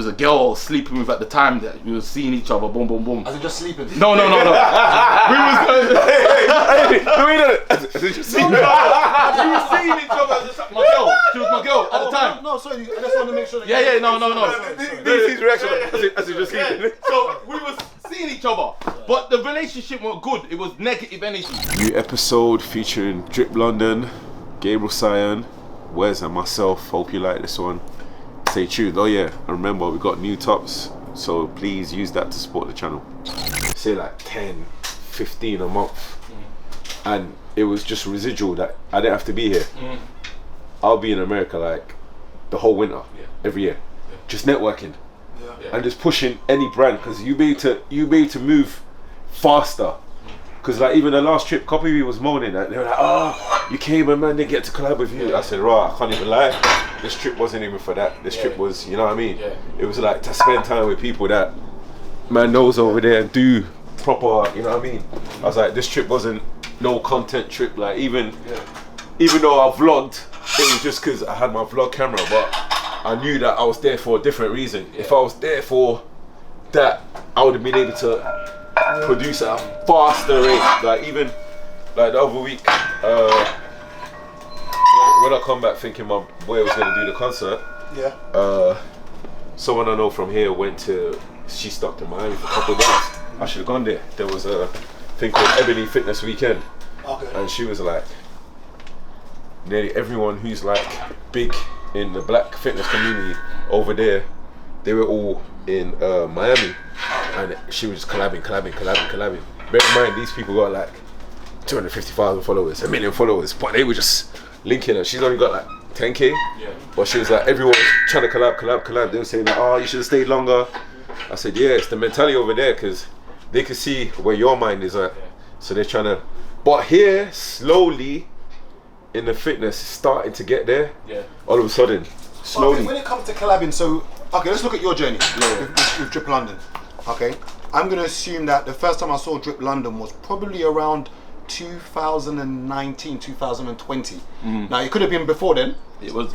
was a girl I was sleeping with at the time that we were seeing each other, boom, boom, boom. As in just sleeping? No. We was seeing each other. Just my girl. She was my girl at the time. No, sorry. I just want to make sure that. Yeah, no. This is reaction. As in just sleeping. So we was seeing each other, but the relationship wasn't good. It was negative energy. New episode featuring Drip London, Gabriel Sion, Wes and myself. Hope you like this one. Stay tuned. Oh yeah, and remember we got new tops, so please use that to support the channel. Say like 10, 15 a month, and it was just residual that I didn't have to be here. I'll be in America like the whole winter, every year, just networking and just pushing any brand, because you be able to move faster. Because like even the last trip, couple of you was moaning that they were like, oh, you came and man didn't get to collab with you. I said, right, I can't even lie. This trip wasn't even for that. This trip was, you know what I mean? It was like to spend time with people that man knows over there and do proper, you know what I mean? I was like, this trip wasn't no content trip. Like even though I vlogged, it was just because I had my vlog camera, but I knew that I was there for a different reason. If I was there for that, I would have been able to produce at a faster rate. Like even like the other week, when I come back thinking my boy was gonna do the concert, someone I know from here she stopped in Miami for a couple of days. I should have gone there. There was a thing called Ebony Fitness Weekend, and she was like, nearly everyone who's like big in the black fitness community over there, they were all in Miami, and she was just collabing. Bear in mind, these people got like 250,000 followers, 1 million followers, but they were just linking her. She's only got like 10k, but she was like, everyone was trying to collab. They were saying like, oh, you should have stayed longer. I said, yeah, it's the mentality over there, because they can see where your mind is at, so they're trying to. But here, slowly, in the fitness, it's starting to get there. All of a sudden, slowly. Okay, when it comes to collabing, so okay, let's look at your journey with Drip London. Okay, I'm gonna assume that the first time I saw Drip London was probably around 2019, 2020. Now it could have been before then. It was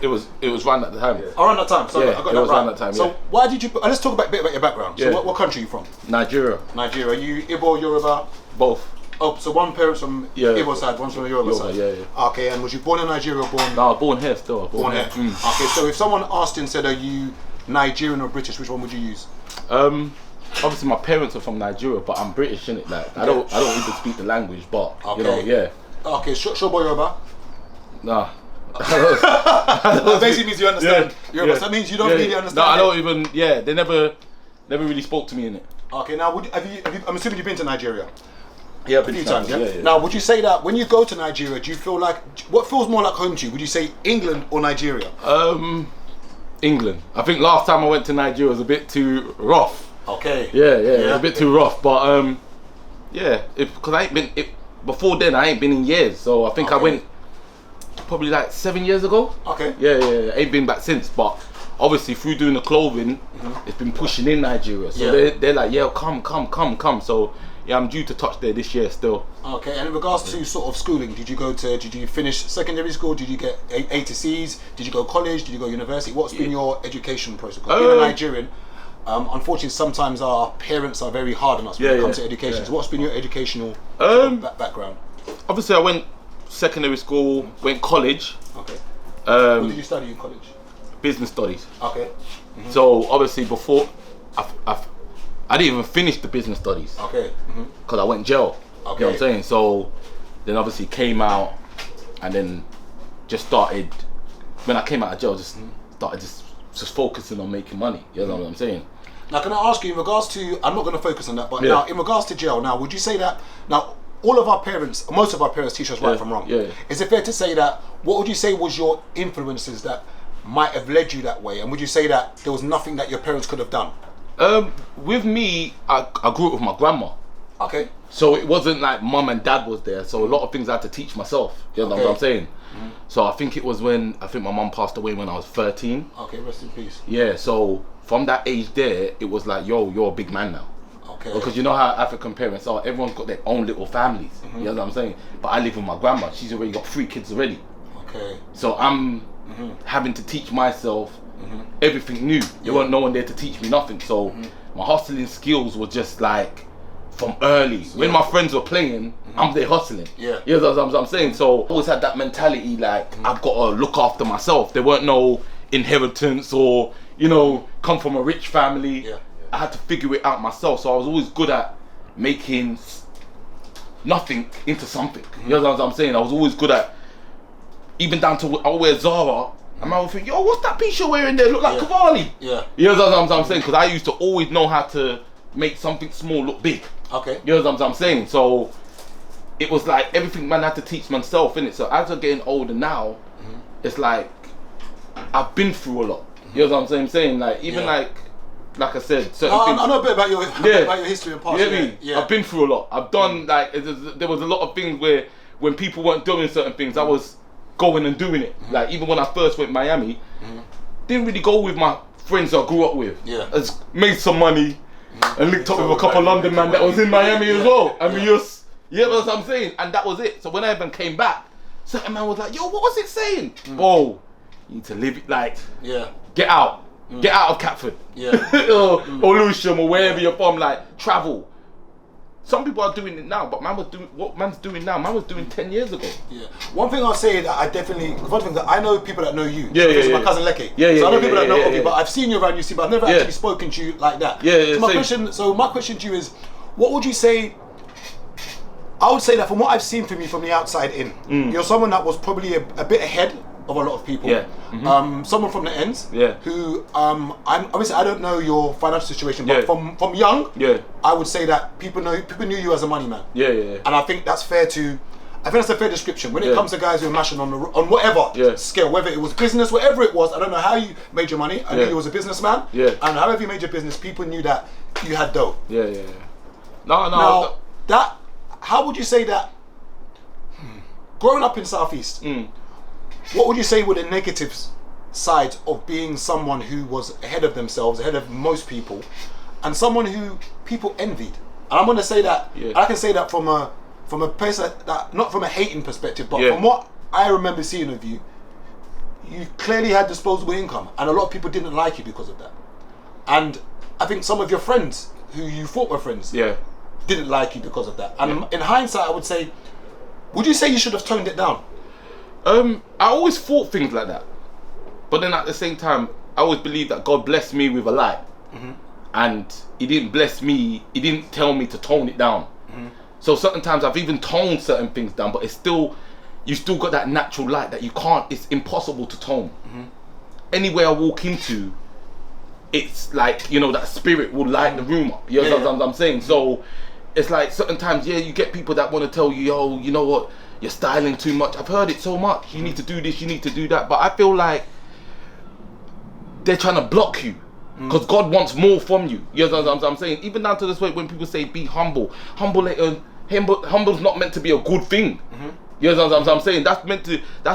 around that time. Around that time. So I got it that was right. around that time. So why did you? Let's talk a bit about your background. So what country are you from? Nigeria. Nigeria. Are you Igbo, Yoruba? Both. Oh, so one parent's from Igbo side, one's from the Yoruba side. Okay, and was you born in Nigeria or born? No, born here still. Born here. Okay, so if someone asked and said, are you Nigerian or British, which one would you use? Obviously my parents are from Nigeria, but I'm British, innit? Like I don't even speak the language, but you know, Okay, Shobo Yoruba? Nah. That basically means you understand Yoruba. So that means you don't really understand. No, I don't even. Yeah, they never really spoke to me in it. Okay, now have you? I'm assuming you've been to Nigeria. Yeah, a few times. Now, would you say that when you go to Nigeria, do you feel like what feels more like home to you? Would you say England or Nigeria? England. I think last time I went to Nigeria was a bit too rough. Okay. Yeah, it was a bit too rough, but because I ain't been before then. I ain't been in years, so I think I went probably like 7 years ago. Okay. Yeah. Ain't been back since, but obviously through doing the clothing, it's been pushing in Nigeria. So they're like, yeah, come. So yeah, I'm due to touch there this year still. Okay, and in regards to sort of schooling, did you finish secondary school? Did you get A to C's? Did you go college? Did you go university? What's been your education process? Because being a Nigerian, unfortunately, sometimes our parents are very hard on us when it comes to education. So what's been your educational background? Obviously, I went secondary school, went college. Okay. What did you study in college? Business studies. Okay. So obviously before, I didn't even finish the business studies. Okay. Because I went jail. Okay. You know what I'm saying? So then obviously came out and then just started, when I came out of jail, just started just focusing on making money. You know what I'm saying? Now can I ask you in regards to, I'm not going to focus on that, but now in regards to jail, now would you say that, now all of our parents, most of our parents teach us right from wrong. Is it fair to say that, what would you say was your influences that might have led you that way? And would you say that there was nothing that your parents could have done? With me, I grew up with my grandma. Okay. So it wasn't like mum and dad was there. So a lot of things I had to teach myself. You know what I'm saying? So I think it was when, I think my mum passed away when I was 13. Okay, rest in peace. Yeah, so from that age there, it was like, yo, you're a big man now. Okay. Because you know how African parents are, everyone's got their own little families. You know what I'm saying? But I live with my grandma. She's already got 3 kids already. Okay. So I'm having to teach myself everything new. There weren't no one there to teach me nothing. So my hustling skills were just like from early. When my friends were playing, I'm there hustling. Yeah. You know what I'm saying? So I always had that mentality like I've got to look after myself. There weren't no inheritance or, you know, come from a rich family. Yeah. I had to figure it out myself. So I was always good at making nothing into something. You know what I'm saying? I was always good at, even down to I'll wear Zara. And I would think, yo, what's that piece you're wearing there? Look like Cavalli. Yeah. You know what I'm saying? Because I used to always know how to make something small look big. Okay. You know what I'm saying? So it was like everything man had to teach myself, innit? So as I'm getting older now, it's like I've been through a lot. You know what I'm saying? Like even like I said, certain things. I know a bit about your history and past. Yeah. I've been through a lot. I've done like there was a lot of things where when people weren't doing certain things, I was going and doing it. Like even when I first went to Miami, didn't really go with my friends I grew up with. Yeah. I just made some money and linked up with a couple of London man that was in Miami as well. And we just, you know what I'm saying? And that was it. So when I even came back, certain man was like, yo, what was it saying? Whoa, you need to live it like, get out. Get out of Catford. or Lewisham or wherever you're from, like travel. Some people are doing it now, but man was doing what man's doing now. Man was doing 10 years ago. Yeah. One thing I'll say that I definitely, one thing that I know people that know you. My cousin Leke. So I know people that know of you, but I've seen you around UC, but I've never actually spoken to you like that. So my question to you is, what would you say? I would say that from what I've seen from you from the outside in, you're someone that was probably a bit ahead of a lot of people. Someone from the ends. Who I'm obviously I don't know your financial situation, but from young, I would say that people knew you as a money man. And I think that's fair to. I think that's a fair description when it comes to guys who are mashing on whatever scale, whether it was business, whatever it was. I don't know how you made your money. I knew you was a businessman. And however you made your business, people knew that you had dough. No. Now how would you say that? Growing up in Southeast. What would you say were the negative sides of being someone who was ahead of themselves, ahead of most people, and someone who people envied? And I'm going to say that, I can say that from a place that not from a hating perspective, but from what I remember seeing of you, you clearly had disposable income, and a lot of people didn't like you because of that. And I think some of your friends, who you thought were friends, didn't like you because of that. And in hindsight, I would say, would you say you should have toned it down? I always thought things like that, but then at the same time, I always believed that God blessed me with a light, and He didn't bless me. He didn't tell me to tone it down. So certain times I've even toned certain things down, but you still got that natural light that you can't. It's impossible to tone. Anywhere I walk into, it's like that spirit will light the room up. You know what I'm saying? So it's like certain times, you get people that want to tell you, yo, you know what? You're styling too much. I've heard it so much. You need to do this, you need to do that. But I feel like they're trying to block you because God wants more from you. You know what I'm saying? Even down to this way when people say be humble. Humble's not meant to be a good thing. You know what I'm saying? That's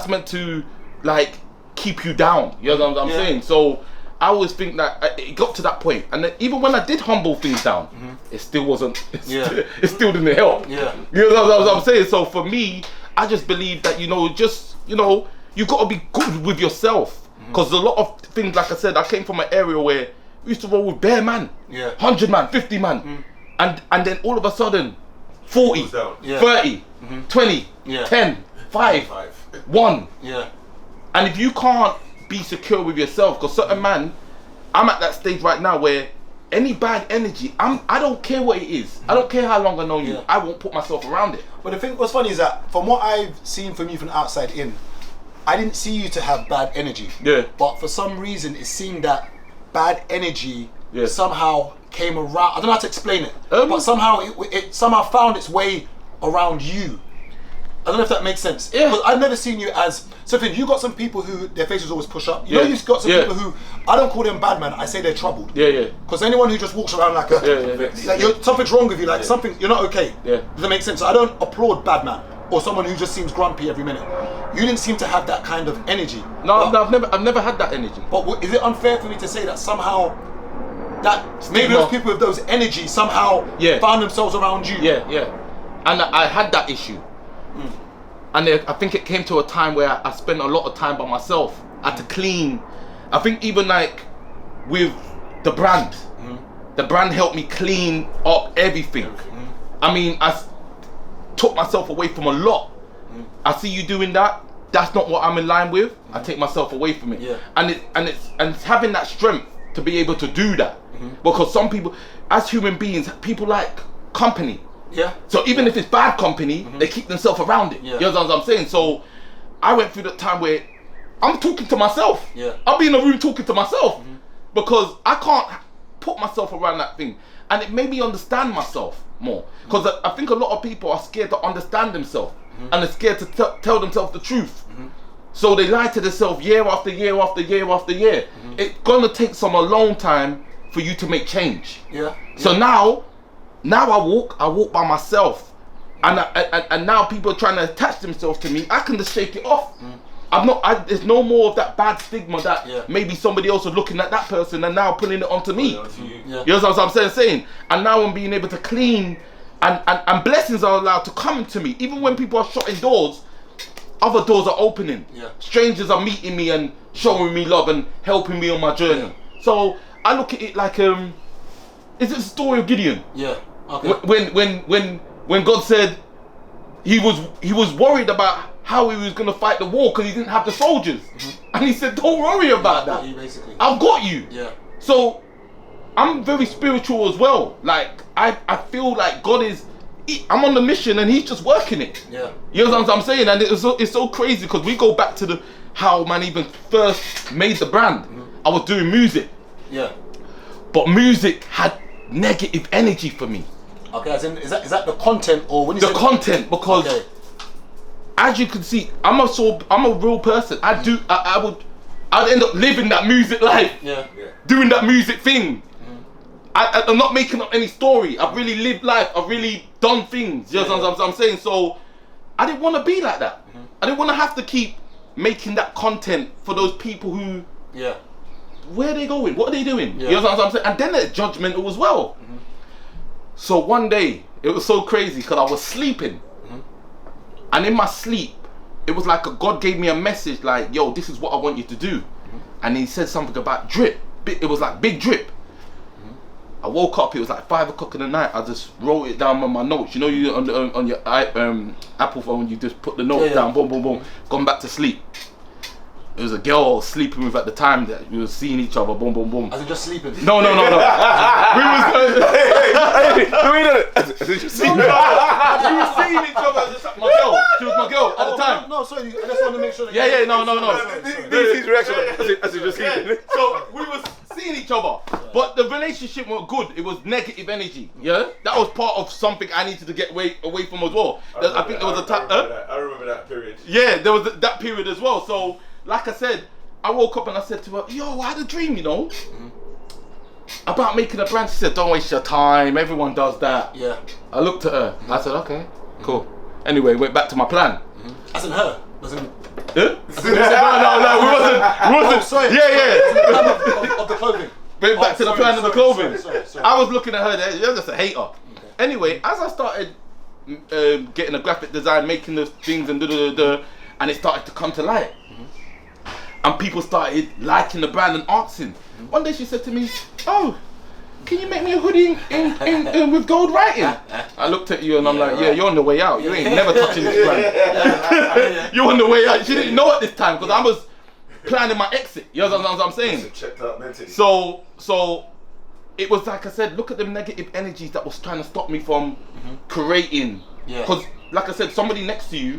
meant to like keep you down. You know what I'm saying? So I always think that it got to that point, and then even when I did humble things down, it still wasn't. It still didn't help. You know what I'm saying? So for me, I just believe that you got to be good with yourself, because a lot of things, like I said, I came from an area where we used to roll with bare man, 100 man, 50 man, and then all of a sudden, 40, 30, 20, 10, 5, 1, and if you can't be secure with yourself, because certain man, I'm at that stage right now where any bad energy, I don't care what it is. I don't care how long I know you. I won't put myself around it. But the thing, what's funny is that from what I've seen from you from the outside in, I didn't see you to have bad energy. But for some reason, it seemed that bad energy somehow came around. I don't know how to explain it, but somehow it somehow found its way around you. I don't know if that makes sense. Because I've never seen you as something. You got some people who their faces always push up. You know, you've got some people who I don't call them bad man. I say they're troubled. Because anyone who just walks around like something's wrong with you, like something you're not okay. Does that make sense? So I don't applaud bad man or someone who just seems grumpy every minute. You didn't seem to have that kind of energy. No, I've never had that energy. But is it unfair for me to say that somehow that maybe those people with those energy somehow found themselves around you? And I had that issue. And I think it came to a time where I spent a lot of time by myself. I had to clean I think even like with the brand, the brand helped me clean up everything. I mean, I took myself away from a lot. I see you doing that. That's not what I'm in line with. I take myself away from it. Yeah. And it's having that strength to be able to do that. Because some people, as human beings, people like company. Yeah. So even if it's bad company, they keep themselves around it. Yeah. You know what I'm saying? So I went through the time where I'm talking to myself. Yeah. I'll be in a room talking to myself because I can't put myself around that thing. And it made me understand myself more. Because I think a lot of people are scared to understand themselves and they're scared to tell themselves the truth. So they lie to themselves year after year after year after year. It's gonna take a long time for you to make change. Yeah. So now I walk by myself, and now people are trying to attach themselves to me. I can just shake it off. There's no more of that bad stigma that maybe somebody else was looking at that person and now pulling it onto me. You know what I'm saying? And now I'm being able to clean, and blessings are allowed to come to me. Even when people are shutting doors, other doors are opening. Strangers are meeting me and showing me love and helping me on my journey. So I look at it like is it the story of Gideon? Yeah. Okay. When God said he was worried about how he was gonna fight the war because he didn't have the soldiers, and he said, "Don't worry about that. I've got you." Yeah. So I'm very spiritual as well. Like I feel like God is. I'm on the mission and he's just working it. Yeah. You know what I'm saying? And it's so crazy because we go back to how man even first made the brand. I was doing music. Yeah. But music had negative energy for me. Okay, as in, is that the content or when you say content? Because as you can see, I'm a real person. I'd end up living that music life. Yeah. Doing that music thing. I'm not making up any story. I've really lived life. I've really done things. You know what I'm saying? So I didn't want to be like that. I didn't want to have to keep making that content for those people who. Yeah. Where are they going? What are they doing? You know what I'm saying? And then they're judgmental as well. So one day, it was so crazy because I was sleeping. And in my sleep, it was like God gave me a message like, yo, this is what I want you to do. And he said something about drip. It was like big drip. I woke up, it was like 5 o'clock in the night. I just wrote it down on my notes. You know, you on your Apple phone, you just put the notes down, boom, boom, boom. Gone back to sleep. It was a girl I was sleeping with at the time that we were seeing each other, boom, boom, boom. As in just sleeping? No. We was seeing each other. My girl, she was my girl at the time. No, sorry, I just want to make sure that no. This is reaction. As you just sleeping. So we was seeing each other, but the relationship wasn't good. It was negative energy. Yeah, that was part of something I needed to get away from as well. I think there was a time. I remember that period. Yeah, there was that period as well. So, like I said, I woke up and I said to her, "Yo, I had a dream, you know, about making a brand." She said, "Don't waste your time. Everyone does that." Yeah. I looked at her. I said, "Okay, cool." Anyway, went back to my plan. As in her? As in... Huh? No, we wasn't. Oh, sorry. Yeah. Of the clothing. Went back to the plan of the clothing. Sorry. I was looking at her there. You're just a hater. Okay. Anyway, as I started getting a graphic design, making the things and and it started to come to light. And people started liking the brand and asking. One day she said to me, "Oh, can you make me a hoodie in with gold writing?" I looked at you and I'm like, "Yeah, you're on the way out. You ain't never touching this brand. You're on the way out." She didn't know at this time because I was planning my exit. You know what I'm saying? Checked out mentally. So it was like I said, look at the negative energies that was trying to stop me from creating. Because like I said, somebody next to you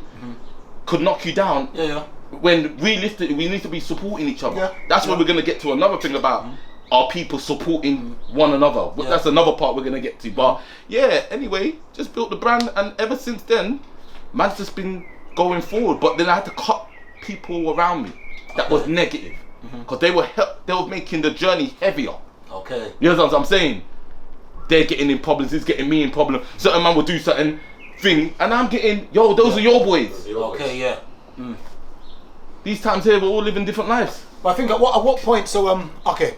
could knock you down. Yeah. When realistically, we need to be supporting each other. Yeah. That's where we're going to get to another thing about our people supporting one another. Yeah. That's another part we're going to get to. But yeah, anyway, just built the brand, and ever since then, man's just been going forward. But then I had to cut people around me that was negative because they were making the journey heavier. Okay. You know what I'm saying? They're getting in problems. It's getting me in problems. Certain man will do certain thing, and I'm getting, yo, those are your boys. Okay, yeah. These times here, we're all living different lives. But I think at what point? So okay,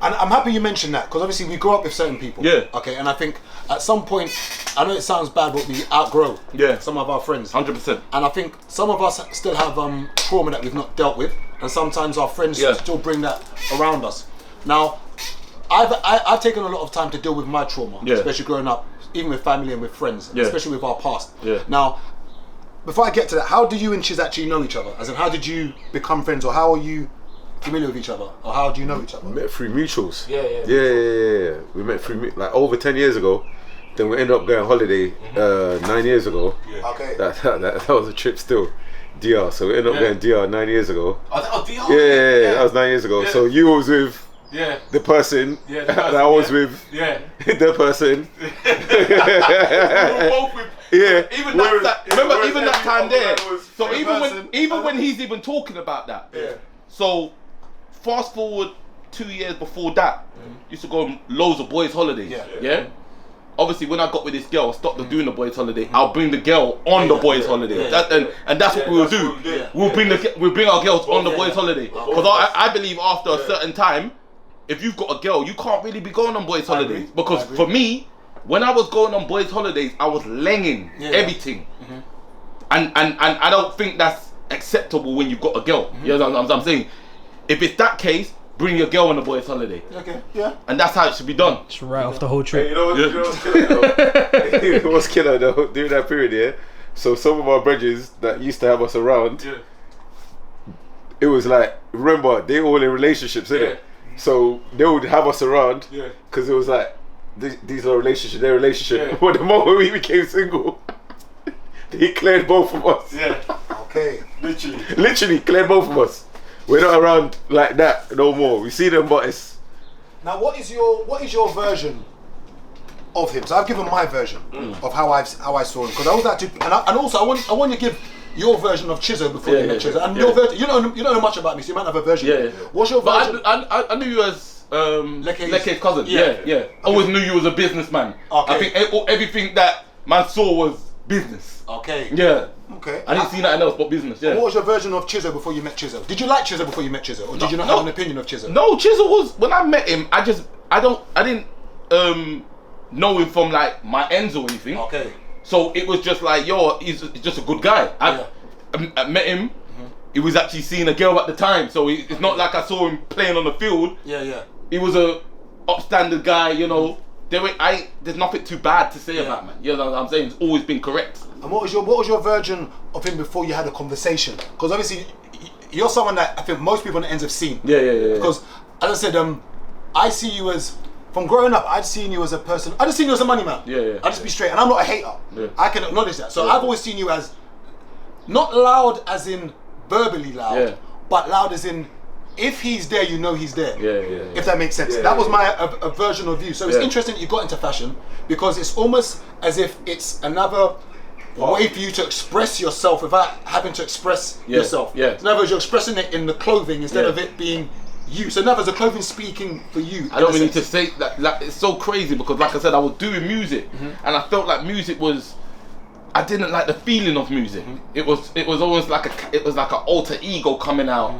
and I'm happy you mentioned that because obviously we grew up with certain people. Yeah. Okay, and I think at some point, I know it sounds bad, but we outgrow some of our friends. 100%. And I think some of us still have trauma that we've not dealt with, and sometimes our friends still bring that around us. Now, I've taken a lot of time to deal with my trauma, especially growing up, even with family and with friends, especially with our past. Now, before I get to that, how do you and Chiz actually know each other? As in, how did you become friends, or how are you familiar with each other, or how do you know each other? We met through mutuals. Yeah. We met through like over 10 years ago. Then we ended up going on holiday 9 years ago. Okay. That was a trip still. DR. So we ended up going DR 9 years ago. Oh, that was DR? Yeah, that was 9 years ago. So you was with the person, and I was with the person. We were both with. Even that time there. So even when he's even talking about that. So fast forward 2 years before that, used to go on loads of boys' holidays. Obviously, when I got with this girl, I stopped doing the boys' holiday. I'll bring the girl on the boys' holiday. And that's what we will do. We'll bring our girls on the boys' holiday. Because I believe after a certain time, if you've got a girl, you can't really be going on boys' holidays. Because for me, when I was going on boys' holidays, I was lenging everything. And I don't think that's acceptable when you've got a girl. You know what I'm saying? If it's that case, bring your girl on a boys' holiday. Okay, yeah. And that's how it should be done. Just right off the whole trip. Hey, you know what's killer though? What's killer though, during that period, so some of our bridges that used to have us around, it was like, remember, they all in relationships, innit? So they would have us around, because it was like, these are relationships, their relationship. But the moment we became single, he cleared both of us. Okay. Literally cleared both of us. We're not around like that no more. We see them, but it's... Now, what is your version of him? So I've given my version of how I saw him, because I was like to, and also I want you to give your version of Chizzo before you met Chizzo, and your version. You don't know much about me, so you might have a version. What's your version? But I knew you as Leke's cousin. Yeah. Always knew you was a businessman. Okay. I think everything that man saw was business. Okay. Yeah. Okay. I didn't see nothing else but business. Yeah. What was your version of Chizzo before you met Chizzo? Did you like Chizzo before you met Chizzo, or did you not have an opinion of Chizzo? No, Chizzo was, when I met him, I didn't know him from like my ends or anything. Okay. So it was just like, yo, he's just a good guy. I met him. He was actually seeing a girl at the time, so it's not like I saw him playing on the field. Yeah. He was a upstanding guy, you know. There's nothing too bad to say about man. You know what I'm saying? It's always been correct. And what was your version of him before you had a conversation? Because obviously you're someone that I think most people on the ends have seen. Yeah. Because as I said, I see you as, from growing up, I'd seen you as a person. I just seen you as a money man. Yeah. I just be straight, and I'm not a hater. I can acknowledge that. So I've always seen you as not loud as in verbally loud, but loud as in, if he's there, you know he's there. Yeah. If that makes sense. That was my a version of you. So it's interesting that you got into fashion, because it's almost as if it's another way for you to express yourself without having to express yourself. In other words, you're expressing it in the clothing instead of it being you. So in other words, the clothing speaking for you. I don't really need to say that. Like, it's so crazy, because like I said, I was doing music, and I felt like music was, I didn't like the feeling of music. It was almost like an alter ego coming out.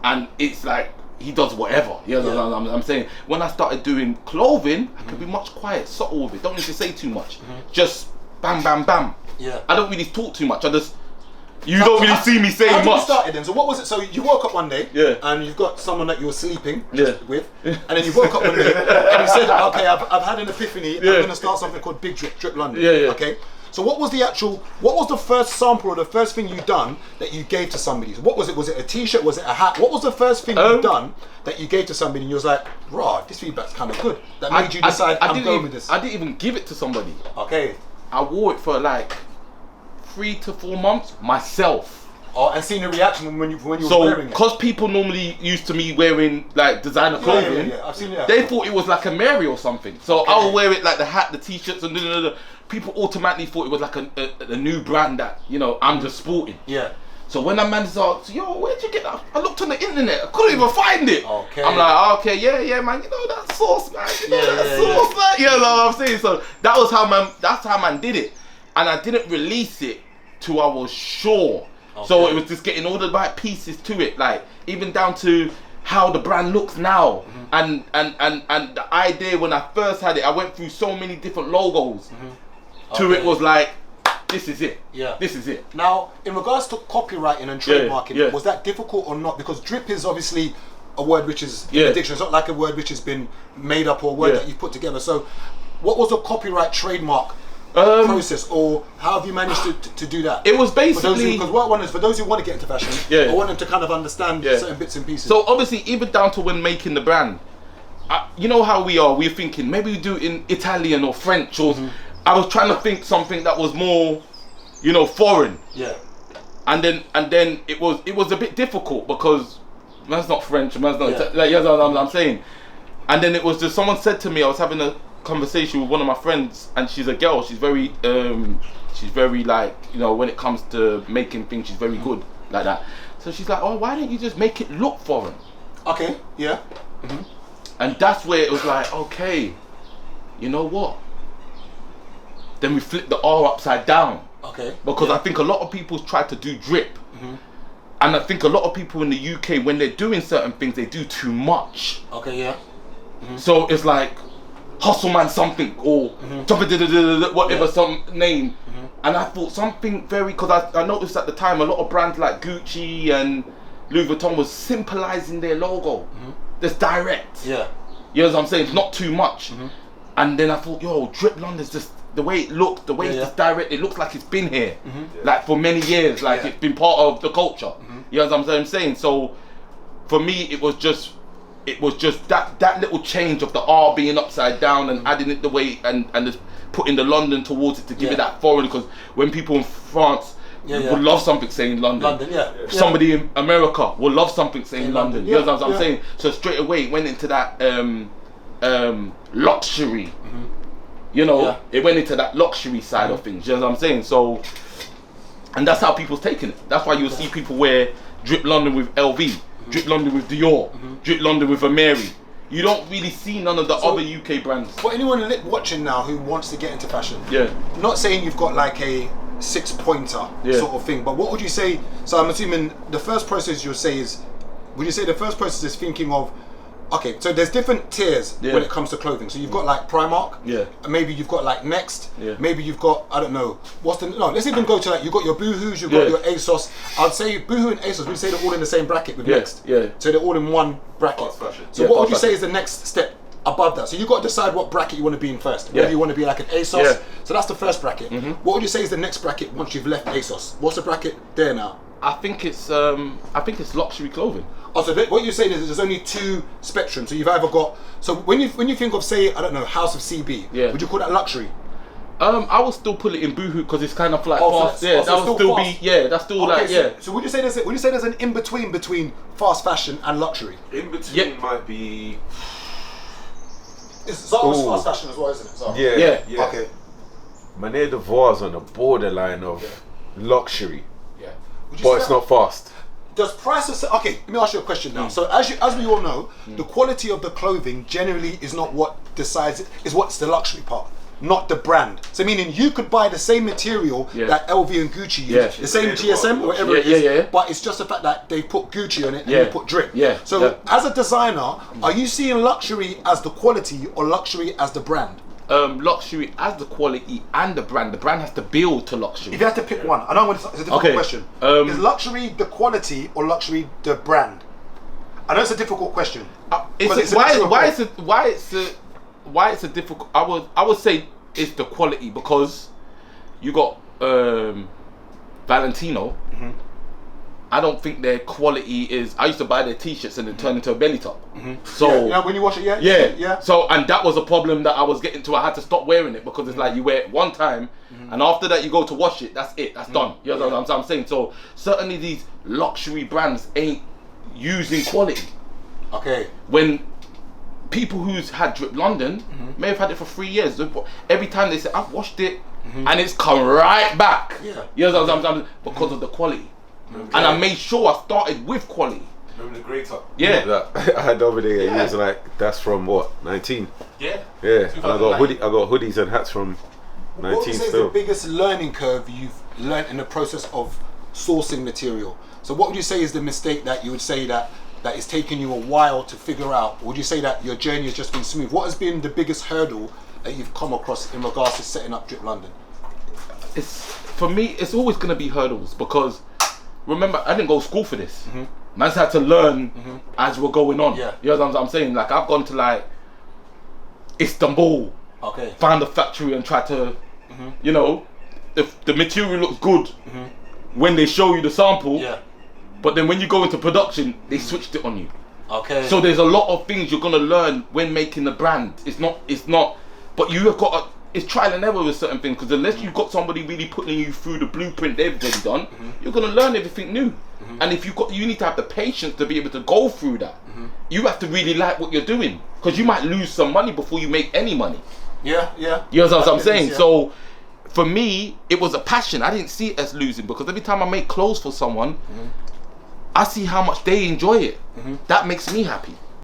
And it's like, he does whatever. You know what I'm saying? When I started doing clothing, I could be much quiet, subtle with it. Don't need to say too much. Just bam, bam, bam. Yeah. I don't really talk too much. You don't really see me saying much. How did you started then? So what was it? So you woke up one day, and you've got someone that you were sleeping with, and then you woke up one day, and you said, okay, I've had an epiphany, I'm going to start something called Big Drip London. Okay? So what was the first sample or the first thing you done that you gave to somebody? What was it? Was it a t-shirt? Was it a hat? What was the first thing you done that you gave to somebody and you was like, raw, this feedback's kind of good. That made you decide, I'm going with this. I didn't even give it to somebody. Okay. I wore it for like 3 to 4 months myself. Oh, and seeing the reaction when you were wearing it. So, because people normally used to me wearing like designer clothing, I've seen it. They thought it was like a Mary or something. So I would wear it like the hat, the t-shirts, and people automatically thought it was like a new brand that, you know, I'm just sporting. Yeah. So when that man said, yo, where'd you get that? I looked on the internet, I couldn't even find it. Okay. I'm like, okay, yeah, man, you know that sauce, man, you know that sauce, man. You know what I'm saying? So that's how man did it. And I didn't release it till I was sure. Okay. So it was just getting all the right pieces to it, like even down to how the brand looks now, and the idea when I first had it, I went through so many different logos. to it was like, this is it. Yeah. This is it. Now, in regards to copywriting and trademarking, was that difficult or not? Because drip is obviously a word which is in the dictionary. It's not like a word which has been made up or a word that you've put together. So, what was the copyright trademark process, or how have you managed to do that? It was basically because what I want is for those who want to get into fashion, I want them to kind of understand certain bits and pieces. So obviously, even down to when making the brand, you know how we are. We're thinking maybe we do it in Italian or French, or I was trying to think something that was more, foreign. Yeah. And then it was a bit difficult because man's not French, man's not like, you know what I'm saying. And then it was just someone said to me, I was having a conversation with one of my friends, and she's a girl. She's very like, when it comes to making things, she's very good like that. So she's like, oh, why don't you just make it look foreign? Okay. Yeah. And that's where it was like, okay, you know what? Then we flipped the R upside down. Okay. Because I think a lot of people try to do drip. And I think a lot of people in the UK, when they're doing certain things, they do too much. Okay, yeah. So it's like hustle man something or whatever some name. And I thought something very, because I noticed at the time a lot of brands like Gucci and Louis Vuitton was symbolizing their logo. Just direct. Yeah. You know what I'm saying? It's not too much. And then I thought, yo, Drip London's just the way it looks, the way it's just direct. It looks like it's been here, like for many years, like it's been part of the culture. You know what I'm saying? So for me, it was just that little change of the R being upside down and adding it the way and just putting the London towards it to give it that foreign. Because when people in France would love something saying London, somebody in America will love something saying London. You know what I'm saying? So straight away it went into that luxury. It went into that luxury side of things. You know what I'm saying? So, and that's how people's taking it. That's why you'll see people wear Drip London with LV, Drip London with Dior, Drip London with Amiri. You don't really see none of the other UK brands. For anyone watching now who wants to get into fashion, not saying you've got like a 6-pointer sort of thing, but what would you say? So I'm assuming the first process you'll say is, would you say the first process is thinking of, okay, so there's different tiers when it comes to clothing. So you've got like Primark, maybe you've got like Next, maybe you've got, I don't know, let's even go to like, you've got your Boohoo's, you've got your ASOS. I'd say Boohoo and ASOS, we'd say they're all in the same bracket with Next. So they're all in one bracket. So what would you say is the next step above that? So you've got to decide what bracket you want to be in first. Whether you want to be like an ASOS, so that's the first bracket. What would you say is the next bracket once you've left ASOS? What's the bracket there now? I think it's luxury clothing. Oh, so what you're saying is there's only two spectrums. So you've either got, so when you think of, say, I don't know, House of CB, would you call that luxury? I would still put it in Boohoo because it's kind of like fast. That would still be that's still like So would you say there's an in between fast fashion and luxury? In between might be. Zara's fast fashion as well, isn't it? Zara? Yeah. Okay. Manière de voir is on the borderline of luxury. Yeah. But it's not fast. Does price okay? Let me ask you a question now. So as we all know, the quality of the clothing generally is not what decides it. Is what's the luxury part, not the brand. So meaning you could buy the same material that LV and Gucci use, the same GSM or whatever it is, but it's just the fact that they put Gucci on it and they put drip. So as a designer, are you seeing luxury as the quality or luxury as the brand? Luxury as the quality and the brand. The brand has to build to luxury. If you have to pick one, I know it's a difficult question. Is luxury the quality or luxury the brand? I know it's a difficult question. Why it's a difficult? I would say it's the quality because you got Valentino. I don't think their quality is. I used to buy their t-shirts and then turn into a belly top. So when you wash it, yeah. So and that was a problem that I was getting to. I had to stop wearing it because it's like you wear it one time, and after that you go to wash it. That's it. That's done. You know what I'm saying? So certainly these luxury brands ain't using quality. Okay. When people who's had Drip London may have had it for 3 years. Every time they say I've washed it, and it's come right back. You know what I'm saying? Because of the quality. And I made sure I started with quality. Remember the grey top? Yeah. That I had over there. He was like, that's from what? 19? Yeah. And I got hoodies and hats from 19 what would you say still. is the biggest learning curve you've learned in the process of sourcing material? So what would you say is the mistake that you would say that it's taken you a while to figure out? Or would you say that your journey has just been smooth? What has been the biggest hurdle that you've come across in regards to setting up Drip London? for me, it's always gonna be hurdles because remember, I didn't go to school for this. Man's had to learn as we're going on. Yeah. You know what I'm saying? Like I've gone to like Istanbul, found a factory and tried to, you know, if the material looks good when they show you the sample, but then when you go into production, they switched it on you. Okay. So there's a lot of things you're gonna learn when making the brand. It's not, but you have got it's trial and error with certain things because unless you've got somebody really putting you through the blueprint they've already done, you're gonna learn everything new. And if you need to have the patience to be able to go through that. You have to really like what you're doing because you might lose some money before you make any money. Yeah. You know what I'm saying? So for me, it was a passion. I didn't see it as losing because every time I make clothes for someone, I see how much they enjoy it. That makes me happy.